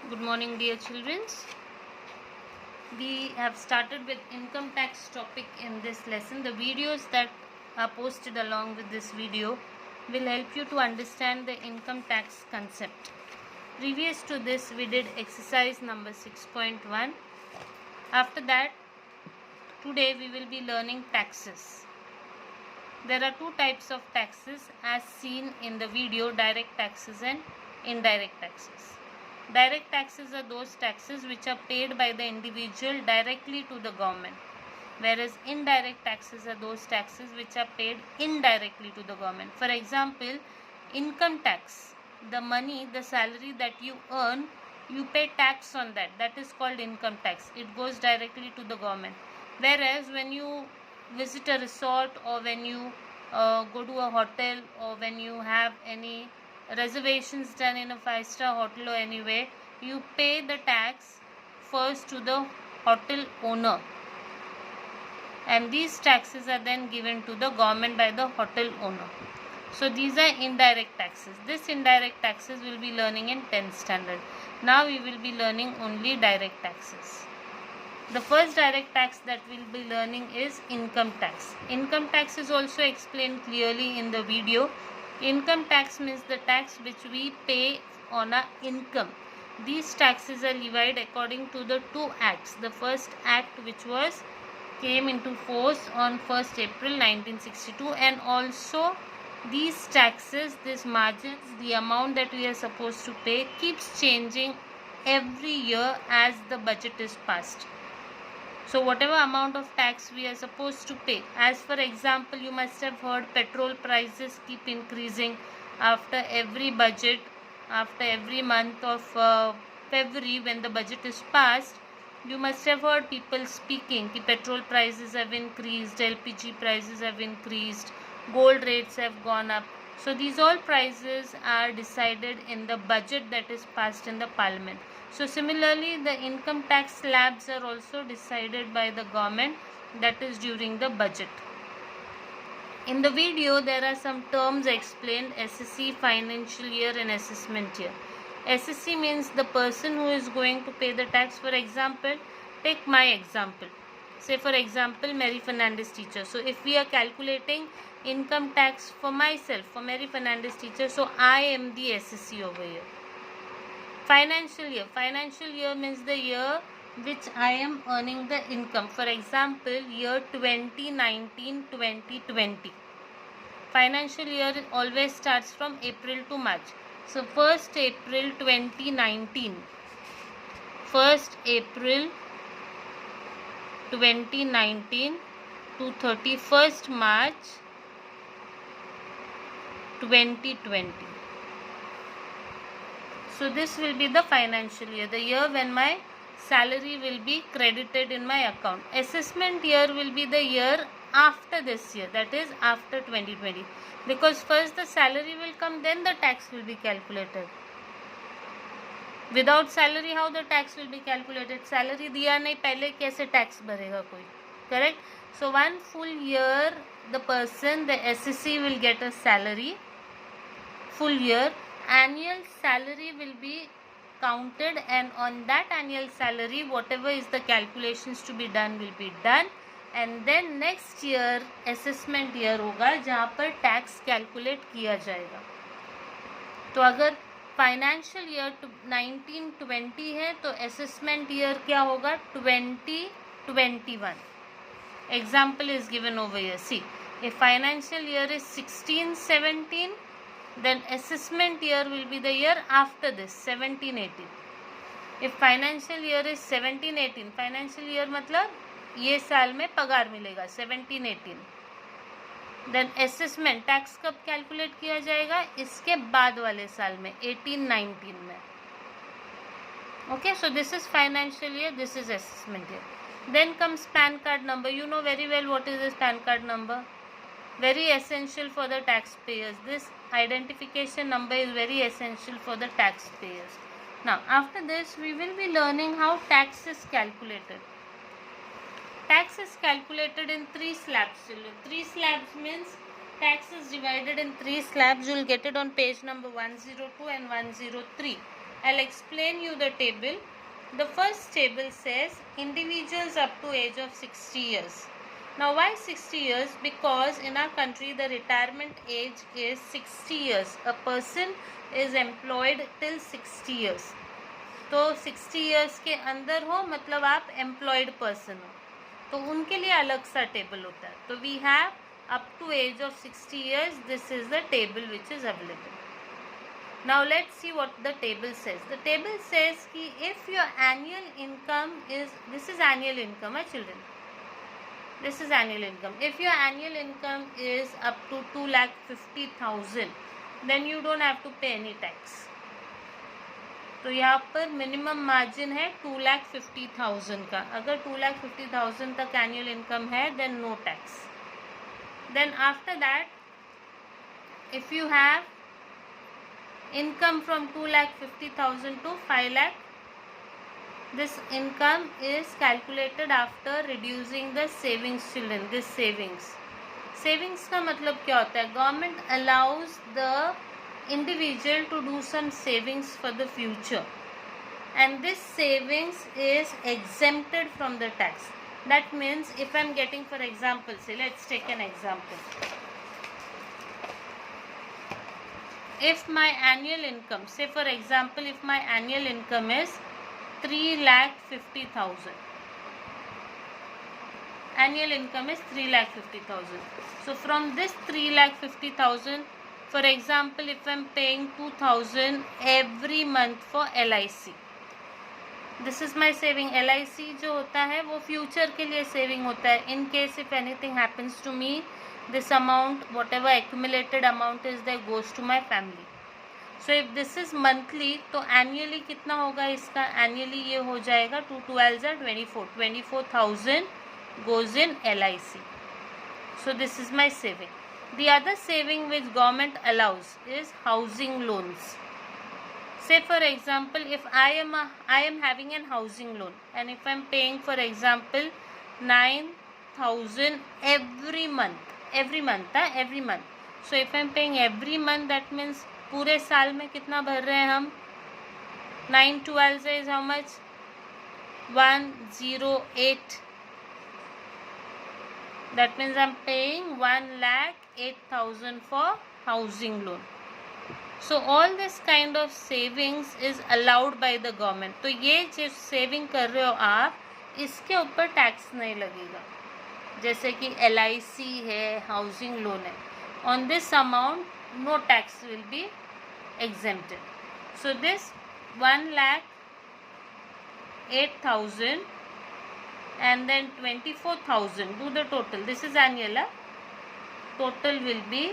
Good morning, dear children. We have started with income tax topic in this lesson. The videos that are posted along with this video will help you to understand the income tax concept. Previous to this, we did exercise number 6.1. After that, today we will be learning taxes. There are two types of taxes as seen in the video: direct taxes and indirect taxes. Direct taxes are those taxes which are paid by the individual directly to the government, whereas indirect taxes are those taxes which are paid indirectly to the government. For example, income tax, the money, the salary that you earn, you pay tax on that. That is called income tax. It goes directly to the government. Whereas when you visit a resort, or when you go to a hotel, or when you have any reservations done in a 5-star hotel or anywhere, you pay the tax first to the hotel owner, and these taxes are then given to the government by the hotel owner. So these are indirect taxes. This indirect taxes will be learning in 10th standard. Now we will be learning only direct taxes. The first direct tax that we will be learning is income tax. Income tax is also explained clearly in the video. Income tax means the tax which we pay on our income. These taxes are levied according to the two acts. The first act, which came into force on 1st April 1962, and also these taxes, these margins, the amount that we are supposed to pay keeps changing every year as the budget is passed. So whatever amount of tax we are supposed to pay, as for example, you must have heard petrol prices keep increasing after every budget, after every month of February when the budget is passed. You must have heard people speaking that petrol prices have increased, LPG prices have increased, gold rates have gone up. So these all prices are decided in the budget that is passed in the parliament. So similarly, the income tax slabs are also decided by the government, that is during the budget. In the video, there are some terms explained: SSC, financial year, and assessment year. SSC means the person who is going to pay the tax. For example, take my example. Say for example, Mary Fernandez teacher. So if we are calculating income tax for myself, for Mary Fernandez teacher, so I am the SSC over here. Financial year means the year which I am earning the income. For example, year 2019-2020. Financial year always starts from April to March. So 1st April 2019. 1st April 2019 to 31st March 2020. So this will be the financial year, the year when my salary will be credited in my account. Assessment year will be the year after this year, that is after 2020. Because first the salary will come, then the tax will be calculated. Without salary, how the tax will be calculated? Salary दिया नहीं, पहले कैसे tax भरेगा कोई? Correct? So one full year, the person, the SSC will get a salary. Full year. Annual salary will be counted, and on that annual salary, whatever is the calculations to be done will be done, and then next year assessment year होगा जहाँ पर tax calculate किया जाएगा. तो अगर financial year 1920 है तो assessment year क्या होगा? 2021. Example is given over here. See, if financial year is 16-17, then assessment year will be the year after this, 17-18. If financial year is 17-18, financial year मतलब ये साल में पगार मिलेगा 17-18. Then assessment टैक्स कब कैलकुलेट किया जाएगा? इसके बाद वाले साल में 18-19 में. Okay, so this is financial year, this is assessment year. Then comes PAN card number. You know very well what is this PAN card number. Very essential for the taxpayers. This identification number is very essential for the taxpayers. Now after this we will be learning how tax is calculated. Tax is calculated in 3 slabs. 3 slabs means tax is divided in 3 slabs. You will get it on page number 102 and 103. I'll explain you the table. The first table says individuals up to age of 60 years. Now why 60 years? Because in our country the retirement age is 60 years. A person is employed till 60 years. तो 60 years के अंदर हो मतलब आप employed person हो, तो उनके लिए अलग सा टेबल होता है. तो we have up to age of 60 years. This is the table which is available. Now let's see what the table says. The table says कि if your annual income is, this is annual income, children. This is annual income. If your annual income is up to 2,50,000, then you don't have to pay any tax. तो यहाँ पर minimum margin है 2,50,000 का. अगर 2,50,000 तक annual income है then no tax. Then after that if you have income from 2,50,000 to 5 lakh, this income is calculated after reducing the savings, children. This savings का मतलब क्या होता है? Government allows the individual to do some savings for the future, and this savings is exempted from the tax. That means if I am getting, for example, say let's take an example. If my annual income, say for example, if my annual income is 3,50,000, annual income is 3,50,000. So from this 3,50,000, for example, if I am paying 2,000 every month for LIC, this is my saving. LIC जो होता है वो future के लिए saving होता है. In case if anything happens to me, this amount, whatever accumulated amount is there, goes to my family. So if this is monthly, तो annually कितना होगा इसका? Annually ये हो जाएगा 2 12 are 24,000 goes in LIC. So this is my saving. The other saving which government allows is housing loans. Say for example, if I am having an housing loan, and if I am paying for example 9,000 every month. So if I am paying every month, that means पूरे साल में कितना भर रहे हैं हम? 9 12 is how much? 108. That means I am paying 1,08,000 for housing loan. So all this kind of savings is allowed by the government. तो ये जो सेविंग कर रहे हो आप, इसके ऊपर टैक्स नहीं लगेगा. जैसे कि LIC है, हाउसिंग लोन है, on this amount no tax will be exempted. So this 1,08,000 and then 24,000, do the total. This is annual. Total will be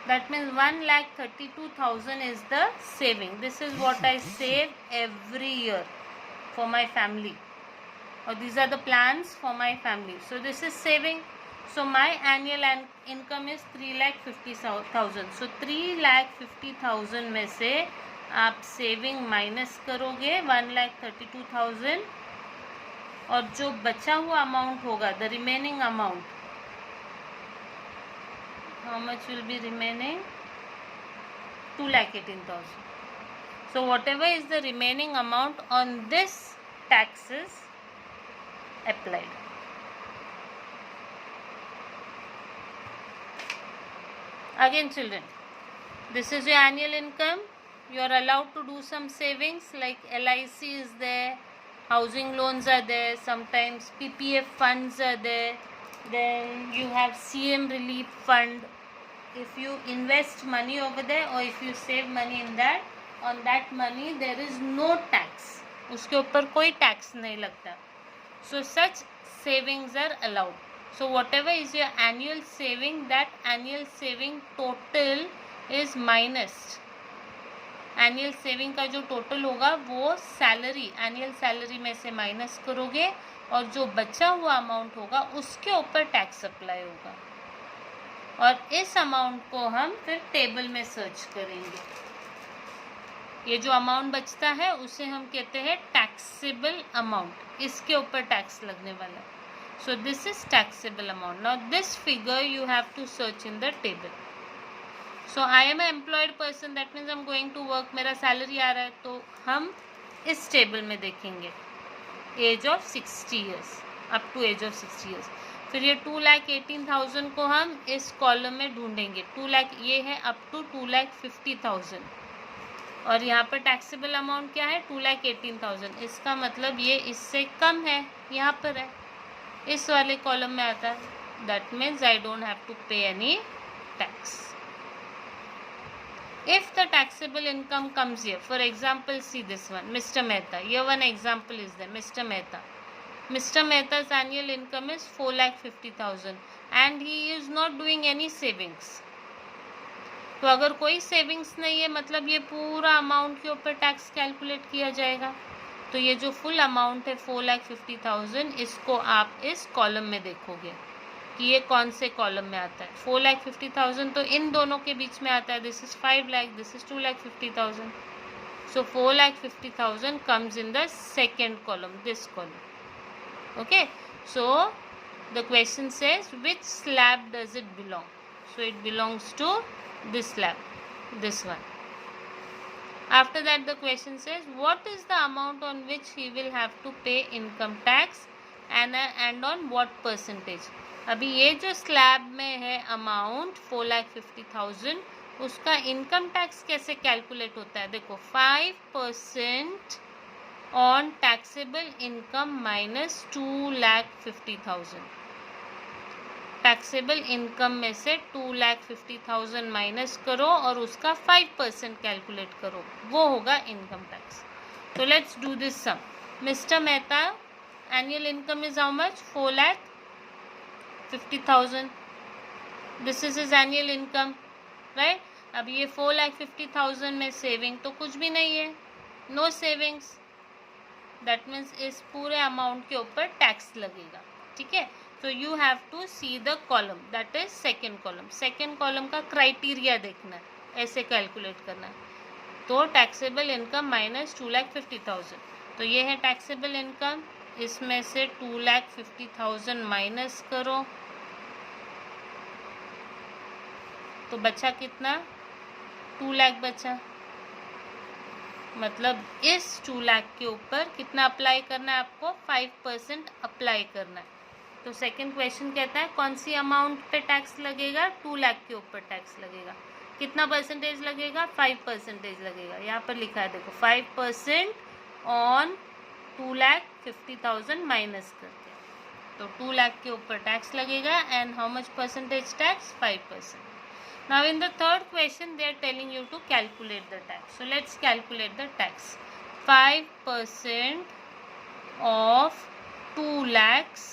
that means 1,32,000 is the saving. This is what I save every year for my family, or these are the plans for my family. So this is saving. So my annual income is 3,50,000. So 3,50,000 में से आप saving minus करोगे 1,32,000, और जो बचा हुआ amount होगा, the remaining amount, how much will be remaining? 2,18,000. So whatever is the remaining amount, on this taxes applied. Again children, this is your annual income. You are allowed to do some savings like LIC is there, housing loans are there, sometimes PPF funds are there, then you have CM relief fund. If you invest money over there or if you save money in that, on that money there is no tax. उसके ऊपर कोई tax नहीं लगता. So such savings are allowed. So whatever is your annual saving, that annual saving total is minus. Annual saving का जो total होगा वो salary, annual salary में से माइनस करोगे, और जो बचा हुआ अमाउंट होगा उसके ऊपर टैक्स अप्लाई होगा. और इस अमाउंट को हम फिर टेबल में सर्च करेंगे. ये जो अमाउंट बचता है उसे हम कहते हैं टैक्सेबल अमाउंट. इसके ऊपर टैक्स लगने वाला. So this is taxable amount. Now this figure you have to search in the table. So I am an employed person, that means I'm going to work, मेरा सैलरी आ रहा है, तो हम इस टेबल में देखेंगे age of 60 years, up to age of 60 years. फिर ये 2,18,000 को हम इस कॉलम में ढूंढेंगे. 2 लाख ये है अप टू 2,50,000, और यहाँ पर टैक्सेबल अमाउंट क्या है 2,18,000. इसका मतलब ये इससे कम है, यहाँ पर है, इस वाले कॉलम में आता है. That means I don't have to pay any tax. If the taxable income comes here, for example, see this one, Mr. Mehta. Here one example is there, Mr. Mehta. Mr. Mehta's annual income is 4,50,000 and he is not doing any savings. तो अगर कोई savings नहीं है, मतलब ये पूरा amount के ऊपर टैक्स कैलकुलेट किया जाएगा. तो ये जो फुल अमाउंट है 4,50,000, इसको आप इस कॉलम में देखोगे कि ये कौन से कॉलम में आता है. 4,50,000 तो इन दोनों के बीच में आता है. This is 5 lakh, this is 2,50,000. So 4,50,000 comes in the second column, this column. Okay, so the question says which slab does it belong? So it belongs to this slab, this one. After that the question says what is the amount on which he will have to pay income tax and on what percentage. अभी ये जो slab में है amount 4,50,000, उसका income tax कैसे calculate होता है. देखो 5% on taxable income minus 2,50,000. Taxable income में से 2,50,000 माइनस करो और उसका 5% कैलकुलेट करो, वो होगा इनकम टैक्स. तो let's do this sum. Mister Mehta annual income is how much 4,50,000. This is his annual income, right. अब ये 4,50,000 में सेविंग तो कुछ भी नहीं है, नो सेविंग्स. दैट मीन्स इस पूरे अमाउंट के ऊपर टैक्स लगेगा. ठीक है, तो you have to see the column, that is second column. Second column का क्राइटेरिया देखना है, ऐसे कैलकुलेट करना है. तो टैक्सेबल इनकम माइनस 2,50,000, तो ये है टैक्सेबल इनकम. इसमें से 2,50,000 माइनस करो तो बचा कितना, 2 लाख बचा. मतलब इस 2 लाख के ऊपर कितना अप्लाई करना है आपको, 5% अप्लाई करना है. तो सेकंड क्वेश्चन कहता है कौन सी अमाउंट पे टैक्स लगेगा, 2 लाख के ऊपर टैक्स लगेगा. कितना परसेंटेज लगेगा, 5% लगेगा. यहाँ पर लिखा है देखो 5% ऑन 2,50,000 माइनस करके. तो 2 लाख के ऊपर टैक्स लगेगा and how much percentage tax, 5%. Now in the third question they are telling you to calculate the tax. So let's calculate the tax. 5% of 2 lakhs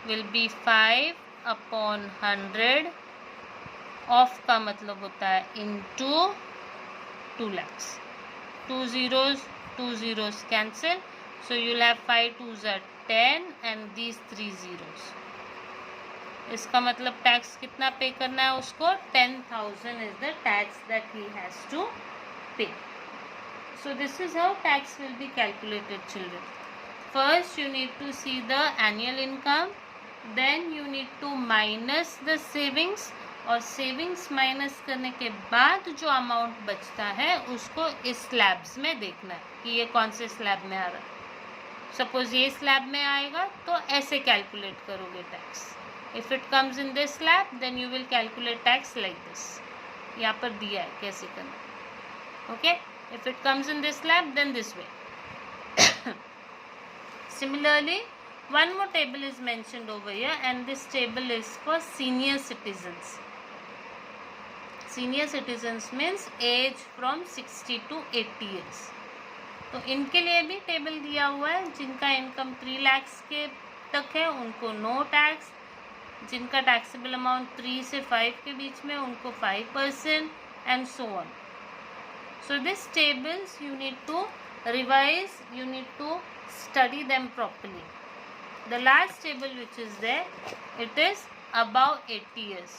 will be 5 upon 100. Of का मतलब होता है into 2 lakhs. 2 zeros cancel. So you'll have 5 2s are 10 and these 3 zeros. इसका मतलब tax कितना पे करना है उसको, 10,000 is the tax that he has to pay. So this is how tax will be calculated children. First you need to see the annual income, then you need to minus the savings, और savings माइनस करने के बाद जो amount बचता है उसको इस स्लैब्स में देखना है कि ये कौन से स्लैब में आ रहा है. सपोज ये स्लैब में आएगा तो ऐसे कैलकुलेट करोगे tax. If it comes in this slab, then you will calculate tax like this. यहाँ पर दिया है कैसे करना. Okay? If it comes in this slab, then this way. Similarly, one more table is mentioned over here, and this table is for senior citizens. Senior citizens means age from 60 to 80 years. तो इनके लिए भी table दिया हुआ है. जिनका income 3 lakhs के तक है उनको नो टैक्स, जिनका टैक्सेबल अमाउंट 3 से 5 के बीच में उनको 5% and so on. So this tables you need to revise, you need to study them properly. The last table which is there, it is about 80 years.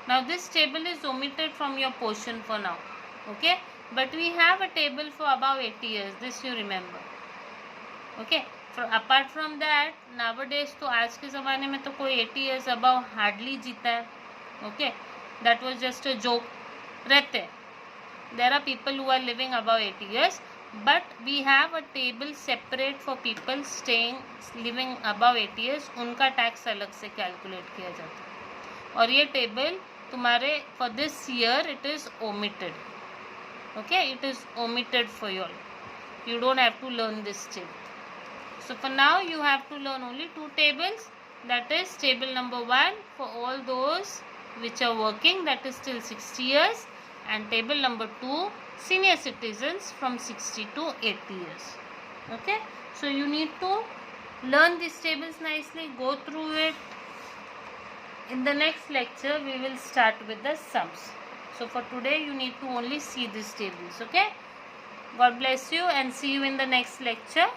Now this table is omitted from your portion for now, okay, but we have a table for above 80 years, this you remember. Okay, apart from that nowadays तो आज के ज़माने में तो कोई 80 years above hardly जीता है. Okay, that was just a joke. रहते हैं, there are people who are living above 80 years, but we have a table separate for people staying living above 80 years. उनका टैक्स अलग से कैलकुलेट किया जाता है और ये टेबल तुम्हारे for this year it is omitted. Okay, it is omitted for you all. You don't have to learn this table. So for now you have to learn only two tables, that is table number 1 for all those which are working, that is till 60 years, and table number 2 senior citizens from 60 to 80 years. Okay, so you need to learn these tables nicely, go through it. In the next lecture we will start with the sums. So for today you need to only see these tables. Okay, God bless you and see you in the next lecture.